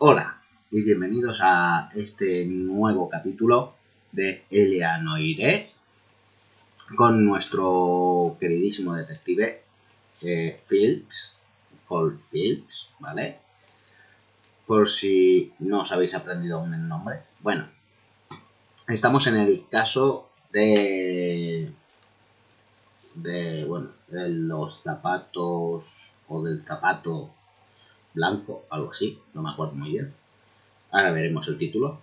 Hola y bienvenidos a este nuevo capítulo de Eleanoiré con nuestro queridísimo detective Paul Phillips, ¿vale? Por si no os habéis aprendido aún el nombre. Bueno, estamos en el caso de los zapatos o del zapato blanco, algo así, no me acuerdo muy bien. Ahora veremos el título.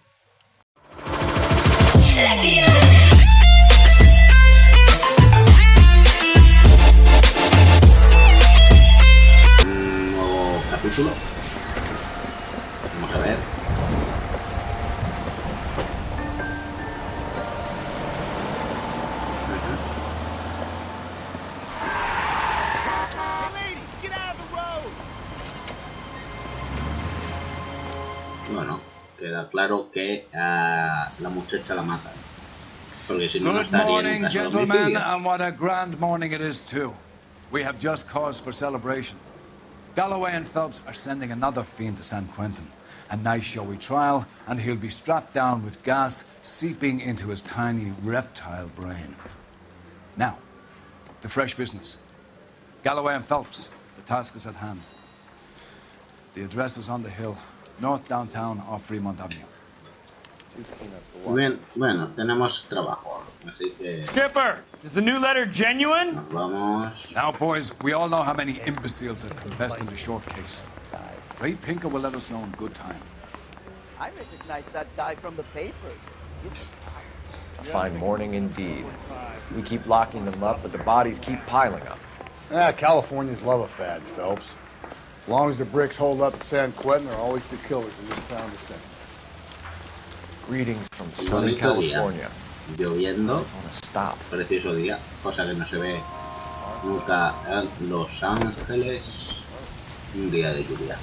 Un nuevo capítulo. Vamos a ver. Bueno, queda claro que a la muchacha la matan. Porque si no, no estaría en un caso de homicidio. And what a grand morning it is too. We have just cause for celebration. Galloway and Phelps are sending another fiend to San Quentin. A nice showy trial, and he'll be strapped down with gas seeping into his tiny reptile brain. Now, to fresh business. Galloway and Phelps, the task is at hand. The address is on the hill, north downtown off Fremont Avenue. Bien, bueno, tenemos trabajo, así que Skipper, is the new letter genuine? nos vamos. Now, boys, we all know how many imbeciles have confessed in the short case. Ray Pinker will let us know in good time. I recognize that guy from the papers. A fine morning indeed. We keep locking them up, but the bodies keep piling up. Californians love a fad, Phelps. As long as the bricks hold up at San Quentin, there'll always be killers in this town to sing. Greetings from sunny California. Lloviendo, Stop. precioso día, cosa que no se ve nunca en Los Ángeles, un día de lluvia.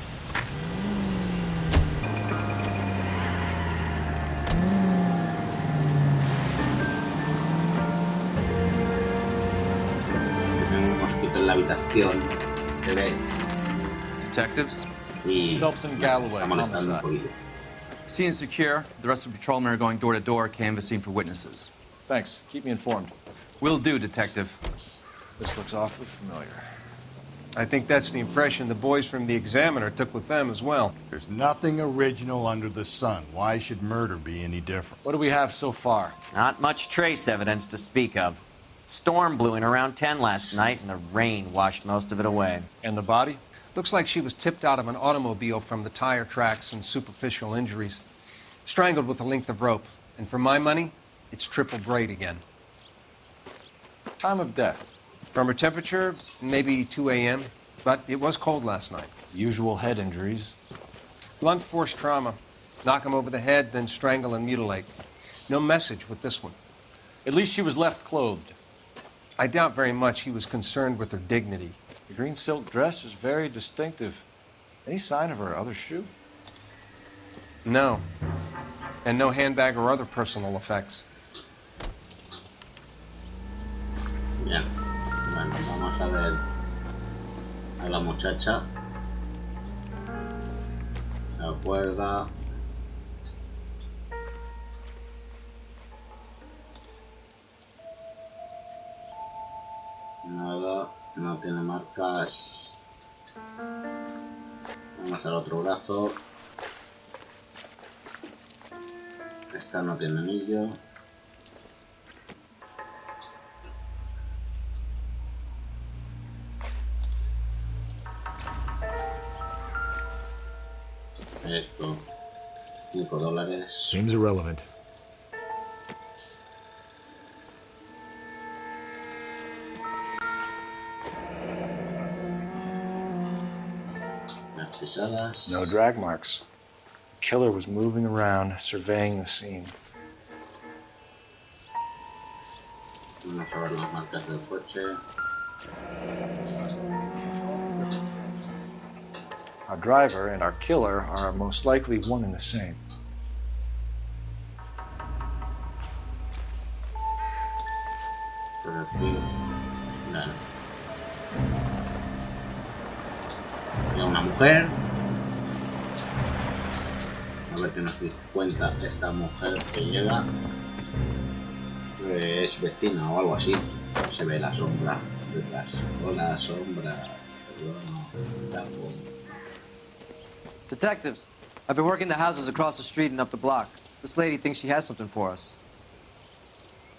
Tengo un mosquito en la habitación, se ve, Detectives, y Phelps and me Galloway, está molestando un homicide. poquito. Scene is secure. The rest of the patrolmen are going door to door, canvassing for witnesses. Thanks. Keep me informed. Will do, Detective. This looks awfully familiar. I think that's the impression the boys from the Examiner took with them as well. There's nothing original under the sun. Why should murder be any different? What do we have so far? Not much trace evidence to speak of. Storm blew in around 10 last night, and the rain washed most of it away. And the body? Looks like she was tipped out of an automobile from the tire tracks and superficial injuries. Strangled with a length of rope. And for my money, it's triple braid again. Time of death? From her temperature, maybe 2 a.m., but it was cold last night. Usual head injuries. Blunt force trauma. Knock him over the head, then strangle and mutilate. No message with this one. At least she was left clothed. I doubt very much he was concerned with her dignity. The green silk dress is very distinctive. Any sign of her other shoe? No. And no handbag or other personal effects. Bien, bueno, vamos a ver a la muchacha. La cuerda. Nada, no tiene marcas. Vamos al otro brazo. Esta no tiene anillo. Esto, $5. Seems irrelevant. Las pisadas. No drag marks. The killer was moving around, surveying the scene. Vamos a ver las marcas del coche. Our driver and our killer are most likely one and the same. Por aquí. Claro. Había una mujer. A ver qué nos cuenta esta mujer que llega. Es vecina o algo así. Se ve la sombra detrás. Hola, sombra. Perdón. Detectives, I've been working the houses across the street and up the block. This lady thinks she has something for us.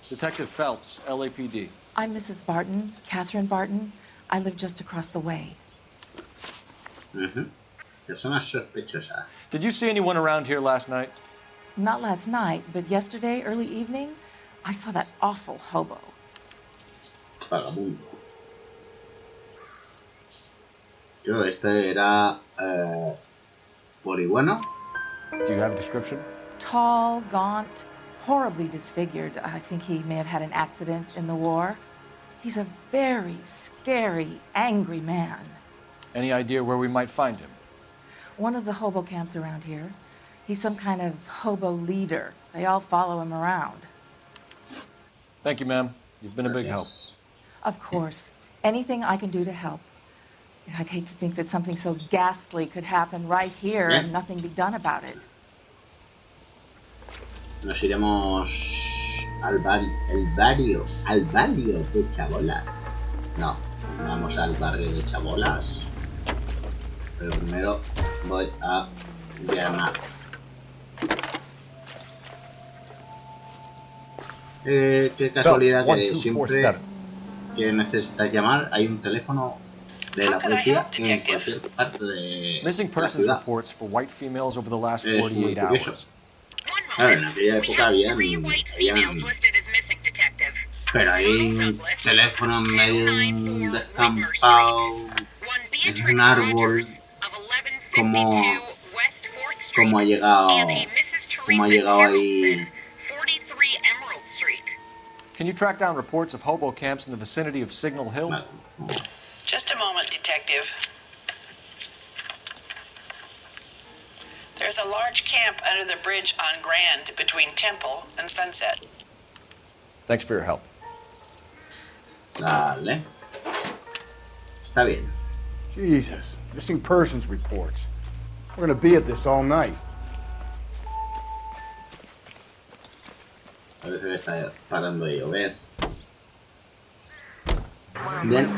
Detective Phelps, LAPD. I'm Mrs. Barton, Catherine Barton. I live just across the way. Personas sospechosas. Did you see anyone around here last night? Not last night, but yesterday, early evening, I saw that awful hobo. Vagabundo. Yo, este era Polibueno. Do you have a description? Tall, gaunt, horribly disfigured. I think he may have had an accident in the war. He's a very scary, angry man. Any idea where we might find him? One of the hobo camps around here. He's some kind of hobo leader. They all follow him around. Thank you, ma'am. You've been a big help. Of course. Anything I can do to help. I'd hate to think that something so ghastly could happen right here and nothing be done about it. Nos iremos al barrio de Chabolas. No, vamos al barrio de Chabolas. Pero primero voy a llamar. Qué casualidad que siempre que necesitas llamar hay un teléfono de la policía en cualquier parte de Missing la persons ciudad. reports for white females over the last Es muy 48 curioso. hours. Claro, en aquella época habían pero hay un teléfono en medio de un descampado, en un árbol. ¿Cómo ha llegado ahí? Can you track down reports of hobo camps in the vicinity of Signal Hill? Just a moment, detective. There's a large camp under the bridge on Grand between Temple and Sunset. Thanks for your help. Dale. Está bien. Jesus, missing persons reports. We're gonna be at this all night. Parece que está parando de llover. Bien.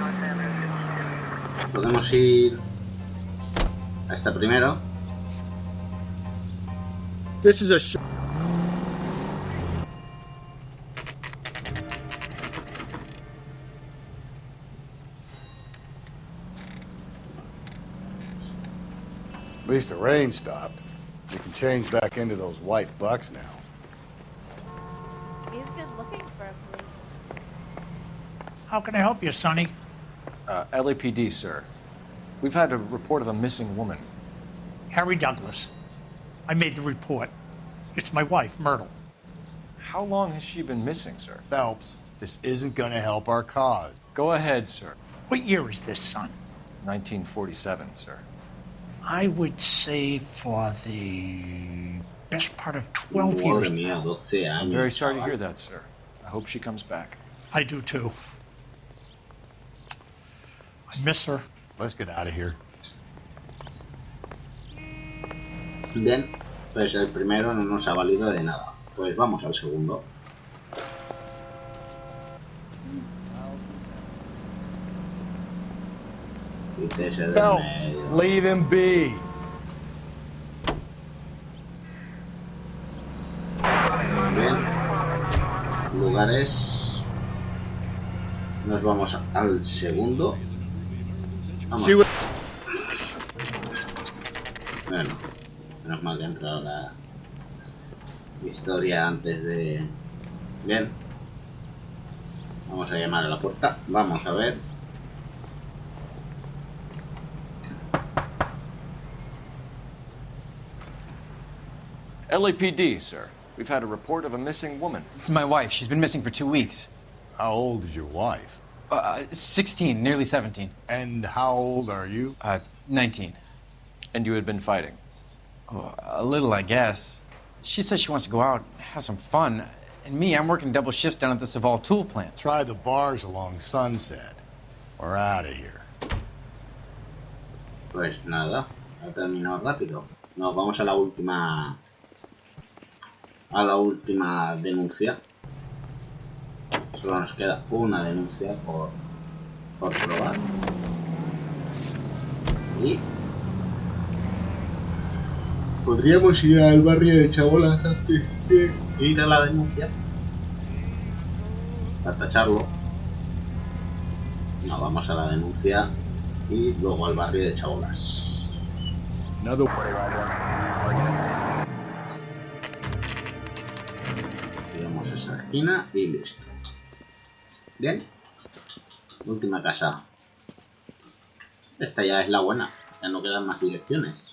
Podemos ir a esta primero. This is a At least the rain stopped. We can change back into those white bucks now. He's good looking for a policeman. How can I help you, Sonny? LAPD, sir. We've had a report of a missing woman. Harry Douglas. I made the report. It's my wife, Myrtle. How long has she been missing, sir? Phelps, this isn't gonna help our cause. Go ahead, sir. What year is this, son? 1947, sir. I would say for the best part of 12 years. Madre mía, 12 años. I'm very sorry to hear that, sir. I hope she comes back. I do too. I miss her. Let's get out of here. Bien, pues el primero no nos ha valido de nada. Pues vamos al segundo. Quítese de Phelps, medio. leave him be. Bien. Lugares. Nos vamos al segundo. Vamos. Bueno, menos mal que ha entrado la historia antes de... Bien. Vamos a llamar a la puerta. Vamos a ver. LAPD, sir. We've had a report of a missing woman. It's my wife. She's been missing for 2 weeks. How old is your wife? 16, nearly 17. And how old are you? 19. And you had been fighting? Oh, a little, I guess. She says she wants to go out and have some fun. And me, I'm working double shifts down at the Saval tool plant. Try the bars along Sunset. We're out of here. Pues nada, ha terminado rápido. Nos vamos a la última denuncia. Solo nos queda una denuncia por probar. Y podríamos ir al barrio de Chabolas antes de ir a la denuncia para tacharlo. No, vamos a la denuncia y luego al barrio de Chabolas. Iremos a esa esquina y listo. Bien. Última casa. Esta ya es la buena. Ya no quedan más direcciones.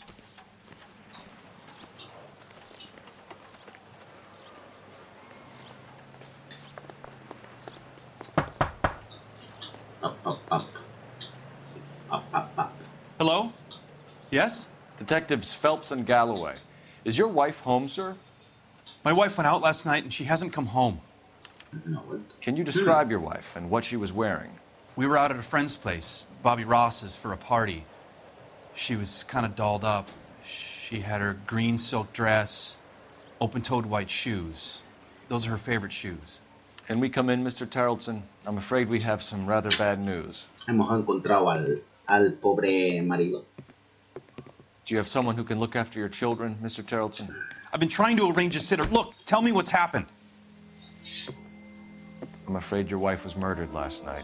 Hello? Yes? Detectives Phelps and Galloway. Is your wife home, sir? My wife went out last night and she hasn't come home. Can you describe your wife and what she was wearing? We were out at a friend's place, Bobby Ross's, for a party. She was kind of dolled up. She had her green silk dress, open-toed white shoes. Those are her favorite shoes. Can we come in, Mr. Tarleton? I'm afraid we have some rather bad news. Hemos encontrado al pobre marido. Do you have someone who can look after your children, Mr. Tarleton? I've been trying to arrange a sitter. Look, tell me what's happened. I'm afraid your wife was murdered last night.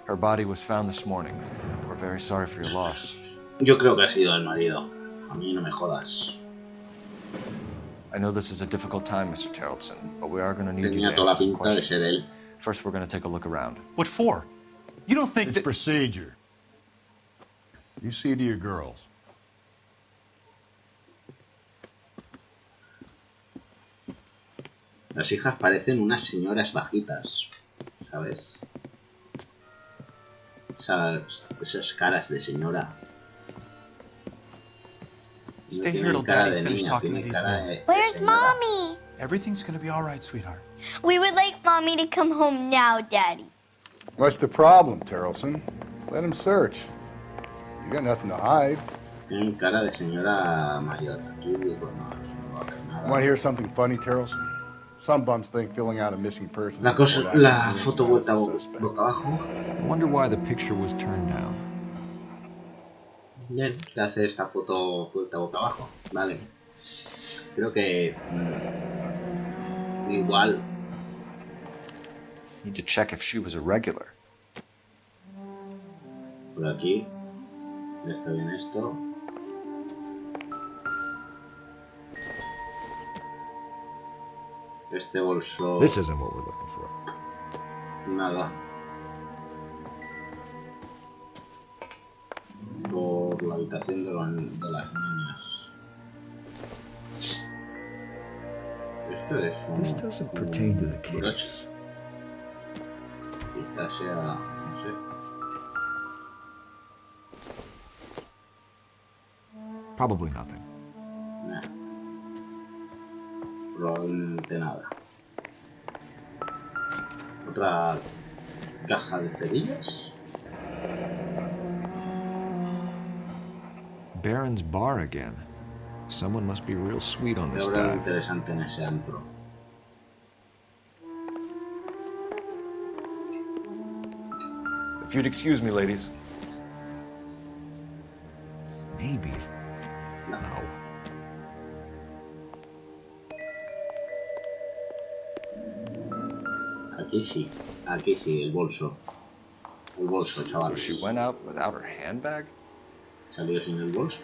Her body was found this morning. We're very sorry for your loss. Yo creo que ha sido el marido. A mí no me jodas. I know this is a difficult time, Mr. Tarleton, but we are going to need you Tenía to toda la answer some pinta de ser questions. él. First, we're going to take a look around. What for? You don't think It's that... procedure. You see to your girls. Las hijas parecen unas señoras bajitas, ¿sabes? Esas caras de señora. Stay No here till tienen cara Daddy's de finished niña, talking to tienen these cara men. de Where's señora. Mommy? Everything's gonna be all right, sweetheart. We would like Mommy to come home now, Daddy. What's the problem, Tarleton? Let him search. You got nothing to hide. Tienen cara de señora mayor. Aquí, bueno, aquí no va a haber nada. Want to hear something funny, Tarleton? Some bums think filling out a missing person La report la actually foto means vuelta that's a suspect. boca abajo. I wonder why the picture was turned down. Bien, te hace esta foto vuelta boca abajo. Vale. Creo que igual. Need to check if she was a regular. Por aquí. Ya está bien esto. Este bolso. This isn't what we're looking for. Nada. Por la habitación de las niñas. Esto es un... This doesn't pertain to the broche. case. Quizás sea... no sé. Probably nothing. Nah. Probablemente nada. Otra caja de cerillas. Baron's bar again. Someone must be real sweet on ¿Qué this habrá dive. interesante en ese antro? If you'd excuse me, ladies. Maybe. No. Aquí sí, el bolso. El bolso, So chavales. she went out without her handbag? Salió sin el bolso.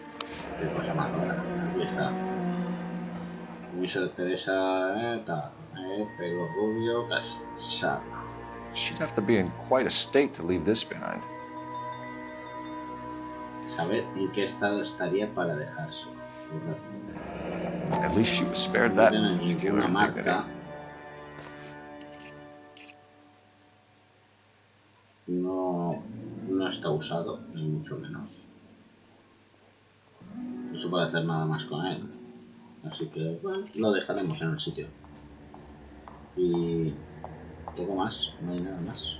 Qué cosa más rara. Aquí está. Permiso de Teresa, pelo rubio, casado. She'd have to be in quite a state to leave this behind. Saber en qué estado estaría para dejarse. At least she was spared No that tiene particular ninguna marca. indignity. No está usado, ni mucho menos. No se puede hacer nada más con él. Así que, bueno, lo dejaremos en el sitio. Y poco más, no hay nada más.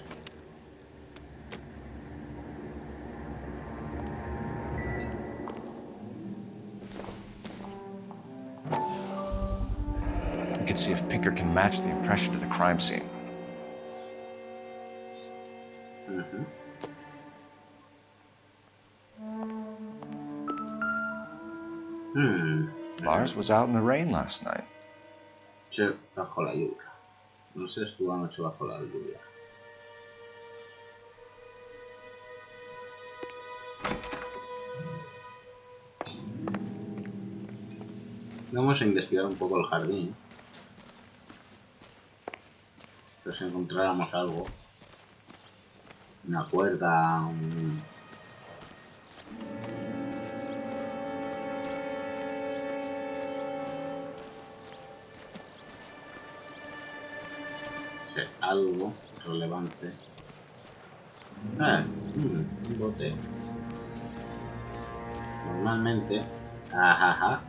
and see if Pinker can match the impression to the crime scene. Lars was out in the rain last night. Sí, bajo la lluvia. No sé, estuvo anoche bajo la lluvia. Vamos a investigar un poco el jardín. Pero si encontráramos algo. Una cuerda, sí, algo relevante. Un bote. Normalmente. Ajaja.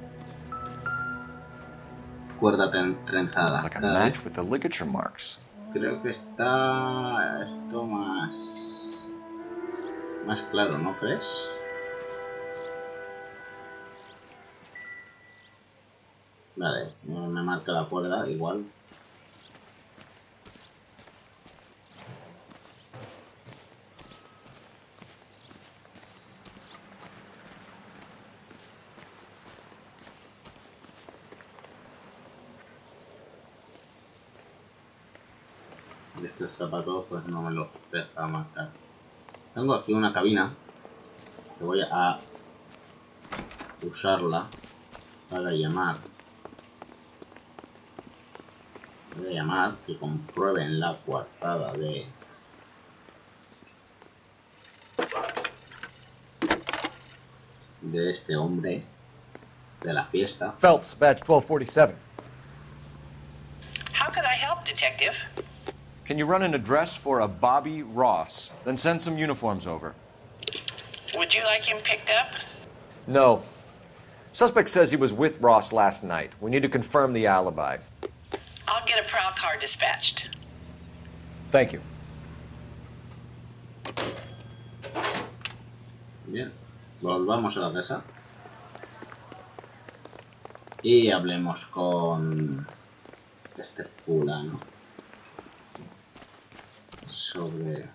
Cuerda trenzada. Like a match with the ligature marks. Creo que está esto más claro, ¿no crees? Vale, me marca la cuerda igual. Este zapato pues no me lo deja marcar. Tengo aquí una cabina que voy a usarla para llamar. Voy a llamar que comprueben la coartada de este hombre de la fiesta. Phelps, badge 1247. How could I help, Detective? Can you run an address for a Bobby Ross? Then send some uniforms over. Would you like him picked up? No. Suspect says he was with Ross last night. We need to confirm the alibi. I'll get a prowl car dispatched. Thank you. Bien, volvamos a la casa y hablemos con este fulano sobre...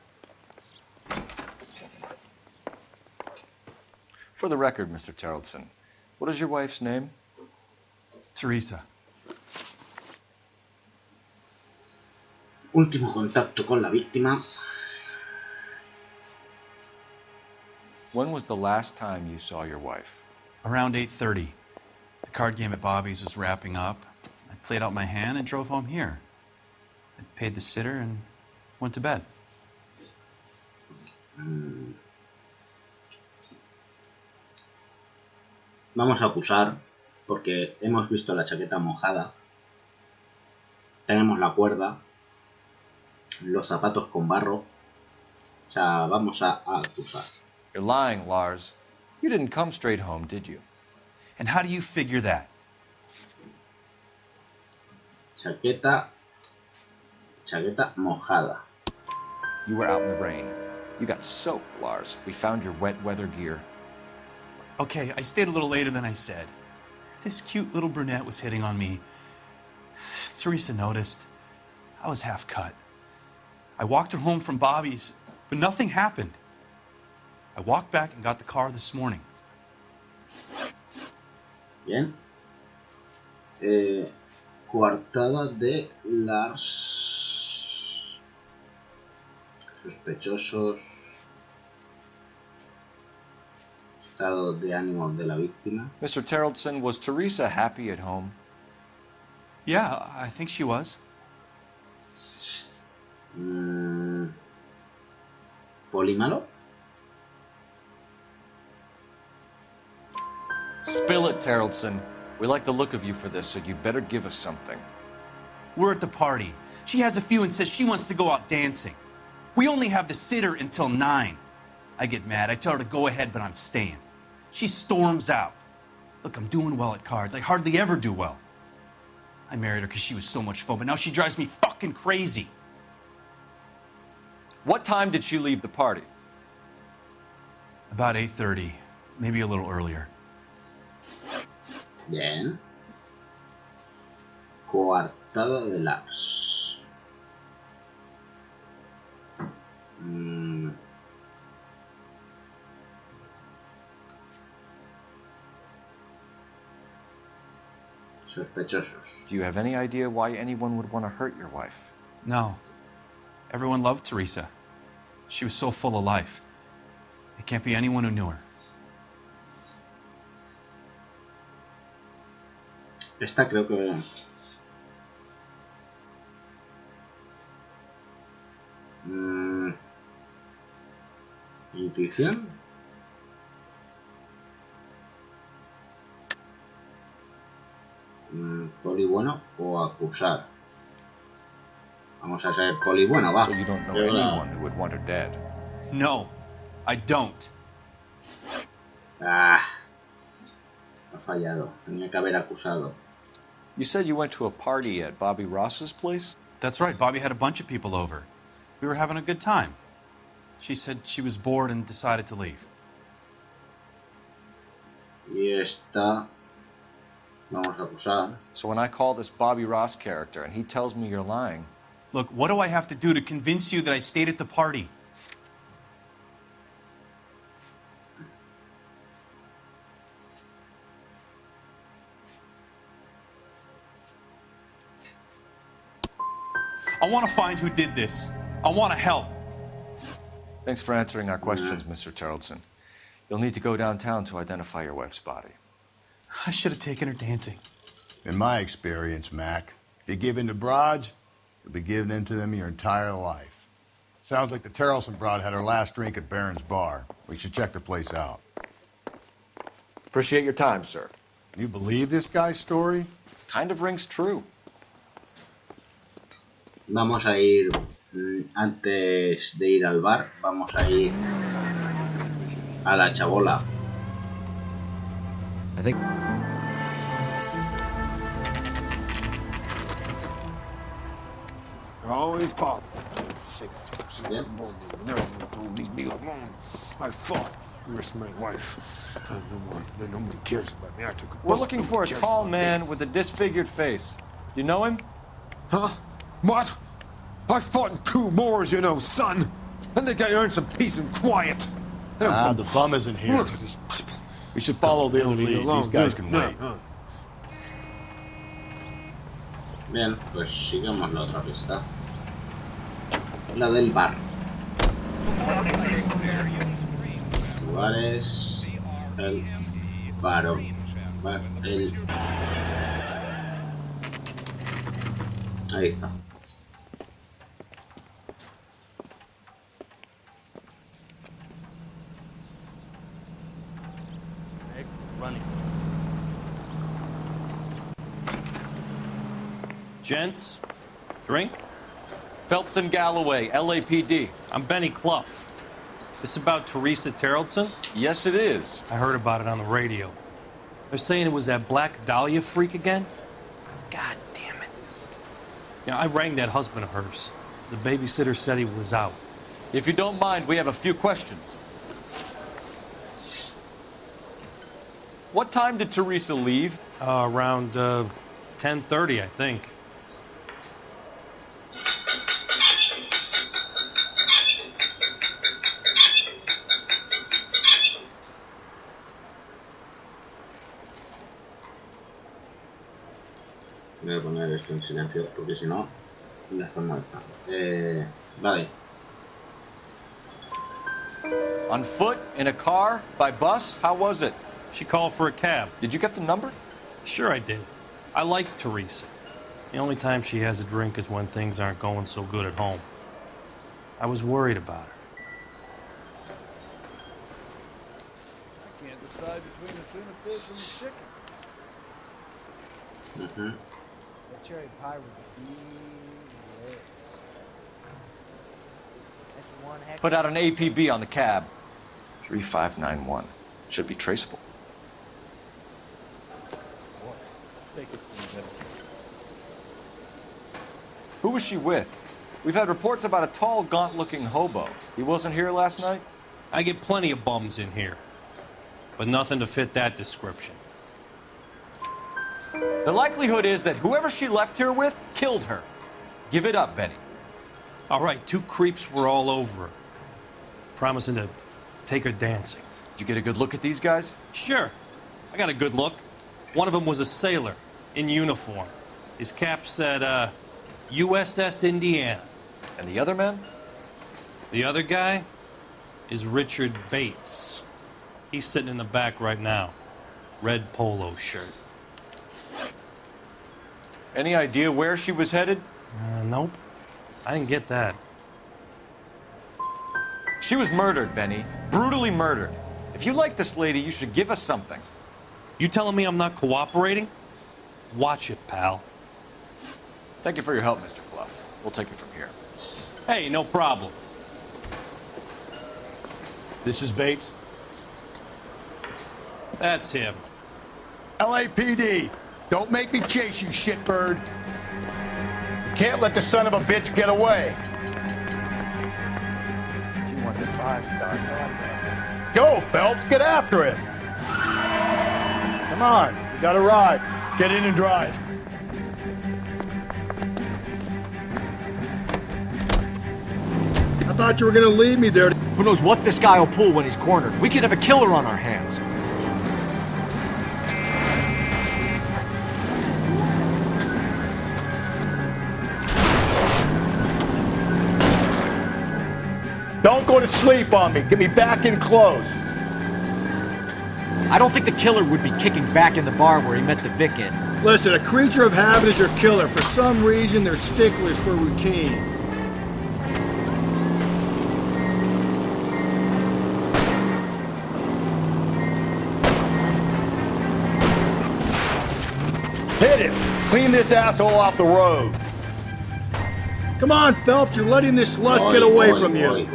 For the record, Mr. Terrellson, what is your wife's name? Teresa. Último contacto con la víctima. When was the last time you saw your wife? Around 8:30. The card game at Bobby's was wrapping up. I played out my hand and drove home here. I paid the sitter and went to bed. Vamos a acusar porque hemos visto la chaqueta mojada. Tenemos la cuerda. Los zapatos con barro. O sea, vamos a acusar. You're lying, Lars. You didn't come straight home, did you? And how do you figure that? Chaqueta mojada. You were out in the rain. You got soaked, Lars. We found your wet weather gear. Okay, I stayed a little later than I said. This cute little brunette was hitting on me. Teresa noticed. I was half cut. I walked her home from Bobby's, but nothing happened. I walked back and got the car this morning. Bien. Coartada de Lars. Sospechosos. Estado de ánimo de la víctima. Mr. Terrellson, was Teresa happy at home? Yeah, I think she was. ¿Polímalo? Spill it, Terrellson. We like the look of you for this, so you better give us something. We're at the party. She has a few and says she wants to go out dancing. We only have the sitter until 9. I get mad. I tell her to go ahead, but I'm staying. She storms out. Look, I'm doing well at cards. I hardly ever do well. I married her because she was so much fun, but now she drives me fucking crazy. What time did she leave the party? About 8:30, maybe a little earlier. Bien. Coartada estado de Lars. Sospechosos. Do you have any idea why anyone would want to hurt your wife? No. Everyone loved Teresa. She was so full of life. It can't be anyone who knew her. Esta creo que... ¿Intuición? ¿Poli bueno o acusar? Vamos a ser poli bueno, va. So you don't know anyone who would want her dead? No, I don't. Ha fallado. Tenía que haber acusado. You said you went to a party at Bobby Ross's place? That's right. Bobby had a bunch of people over. We were having a good time. She said she was bored and decided to leave. Y esta... Vamos a acusar. So when I call this Bobby Ross character and he tells me you're lying... Look, what do I have to do to convince you that I stayed at the party? I want to find who did this. I want to help. Thanks for answering our questions, Mr. Terrelson. You'll need to go downtown to identify your wife's body. I should have taken her dancing. In my experience, Mac, if you give in to broads, you'll be giving in to them your entire life. Sounds like the Terrelson broad had her last drink at Barron's Bar. We should check the place out. Appreciate your time, sir. You believe this guy's story? Kind of rings true. Vamos a ir, antes de ir al bar, vamos a ir a la chabola. I think... Always bother. Never told me alone. I fought. Risked my wife. Nobody cares about me. I took a We're looking for a tall man with a disfigured face. You know him? Huh? What? I fought in 2 wars, you know, son. I think I earned some peace and quiet. The bum isn't here. Look at these people. We should follow the other lead. These guys can wait. Bien, pues sigamos la otra pista. La del bar. Bar es el baro. Bar, el... Ahí está. Gents, drink? Phelps and Galloway, LAPD. I'm Benny Clough. This about Teresa Terrelson? Yes, it is. I heard about it on the radio. They're saying it was that Black Dahlia freak again? God damn it. Yeah, I rang that husband of hers. The babysitter said he was out. If you don't mind, we have a few questions. What time did Teresa leave? Around 10:30, I think. Voy a poner esto en silencio porque si no la están molestando. Vale. On foot? In a car? By bus? How was it? She called for a cab. Did you get the number? Sure I did. I like Teresa. The only time she has a drink is when things aren't going so good at home. I was worried about her. I can't decide between the tuna fish and the chicken. That cherry pie was a big hit. That's one heck. Put out an APB on the cab. 3591. Should be traceable. Who was she with? We've had reports about a tall, gaunt-looking hobo. He wasn't here last night? I get plenty of bums in here, but nothing to fit that description. The likelihood is that whoever she left here with killed her. Give it up, Benny. All right, 2 creeps were all over her, promising to take her dancing. You get a good look at these guys? Sure. I got a good look. One of them was a sailor in uniform. His cap said, USS Indiana. And the other man? The other guy is Richard Bates. He's sitting in the back right now. Red polo shirt. Any idea where she was headed? Nope. I didn't get that. She was murdered, Benny. Brutally murdered. If you like this lady, you should give us something. You telling me I'm not cooperating? Watch it, pal. Thank you for your help, Mr. Bluff. We'll take it from here. Hey, no problem. This is Bates. That's him. LAPD, don't make me chase you, shitbird. You can't let the son of a bitch get away. She wants a 5-star. Go, Phelps, get after him. Come on, you got a ride. Get in and drive. I thought you were gonna leave me there. Who knows what this guy will pull when he's cornered? We could have a killer on our hands. Don't go to sleep on me. Get me back in close. I don't think the killer would be kicking back in the bar where he met the Vic in. Listen, a creature of habit is your killer. For some reason, they're sticklers for routine. Hit him. Clean this asshole off the road. Come on, Phelps, you're letting this lust get away from you.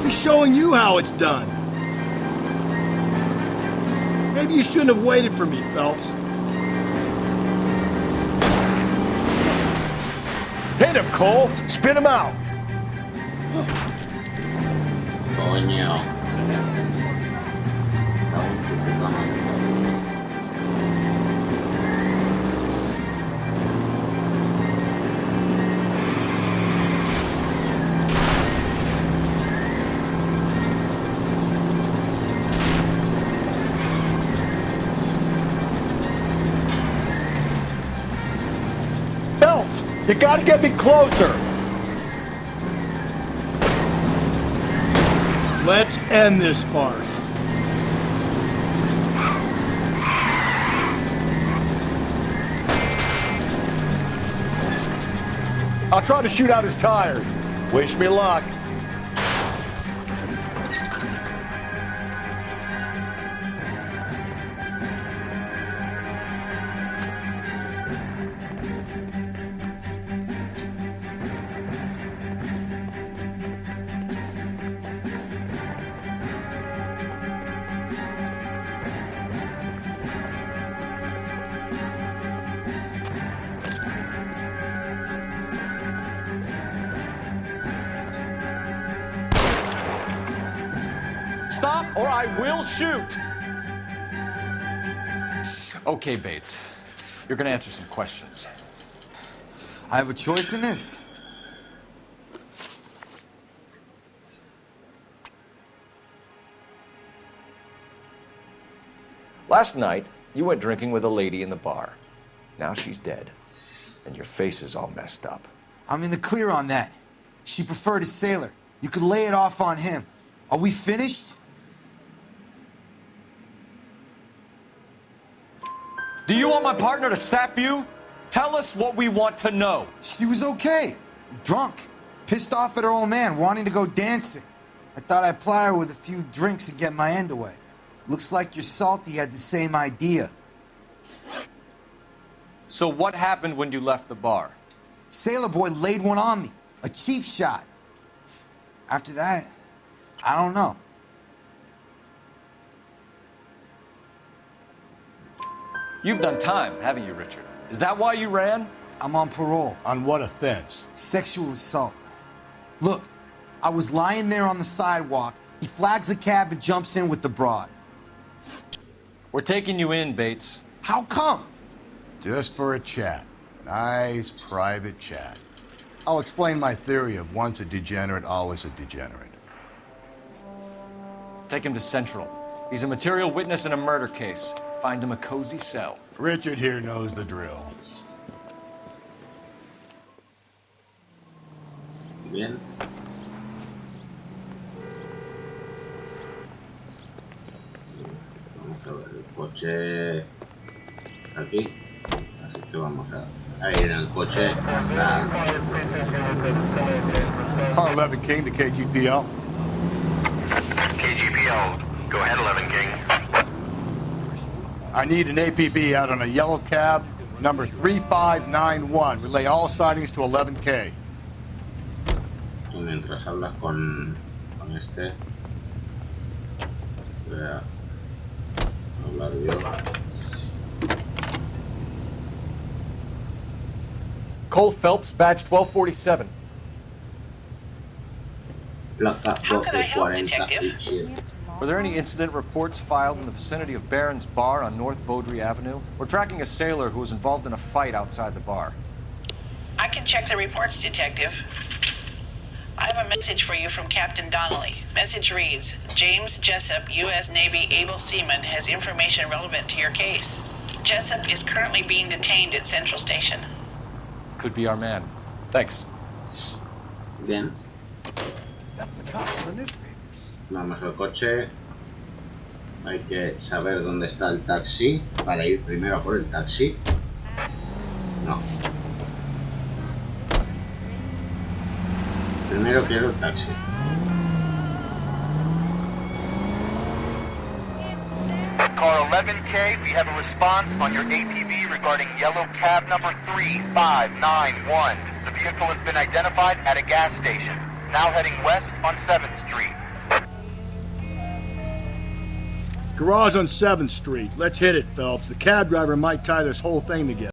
He's showing you how it's done. Maybe you shouldn't have waited for me, Phelps. Hit him, Cole. Spit him out. Coño. Cago en su puta madre. Phelps, you gotta get me closer. Let's end this farce. I'll try to shoot out his tires. Wish me luck. Stop or I will shoot! Okay, Bates. You're gonna answer some questions. I have a choice in this. Last night, you went drinking with a lady in the bar. Now she's dead. And your face is all messed up. I'm in the clear on that. She preferred a sailor. You could lay it off on him. Are we finished? Do you want my partner to sap you? Tell us what we want to know. She was okay. Drunk. Pissed off at her old man, wanting to go dancing. I thought I'd ply her with a few drinks and get my end away. Looks like your Salty had the same idea. So what happened when you left the bar? Sailor boy laid one on me. A cheap shot. After that, I don't know. You've done time, haven't you, Richard? Is that why you ran? I'm on parole. On what offense? Sexual assault. Look, I was lying there on the sidewalk. He flags a cab and jumps in with the broad. We're taking you in, Bates. How come? Just for a chat. Nice, private chat. I'll explain my theory of once a degenerate, always a degenerate. Take him to Central. He's a material witness in a murder case. Find him a cozy cell. Richard here knows the drill. Bien. Vamos a ver el coche aquí. Así que vamos a ir en el coche hasta... Par 11 King to KGPL. KGPL. Go ahead, 11 King. I need an APB out on a yellow cab, number 3591. Relay all sightings to 11K. Tú mientras hablas con este, voy a hablar yo. Cole Phelps, badge 1247. Placa 1247. Were there any incident reports filed in the vicinity of Barron's Bar on North Beaudry Avenue? We're tracking a sailor who was involved in a fight outside the bar. I can check the reports, Detective. I have a message for you from Captain Donnelly. Message reads, James Jessup, U.S. Navy able seaman, has information relevant to your case. Jessup is currently being detained at Central Station. Could be our man. Thanks. Bien. That's the cop in the newspapers. Vamos al coche. Hay que saber dónde está el taxi para ir primero a por el taxi. No. Primero quiero el taxi. Car 11K, we have a response on your APB regarding yellow cab number 3591. The vehicle has been identified at a gas station. Now heading west on 7th Street. Garage on 7th Street. Let's hit it, Phelps. The cab driver might tie this whole thing together.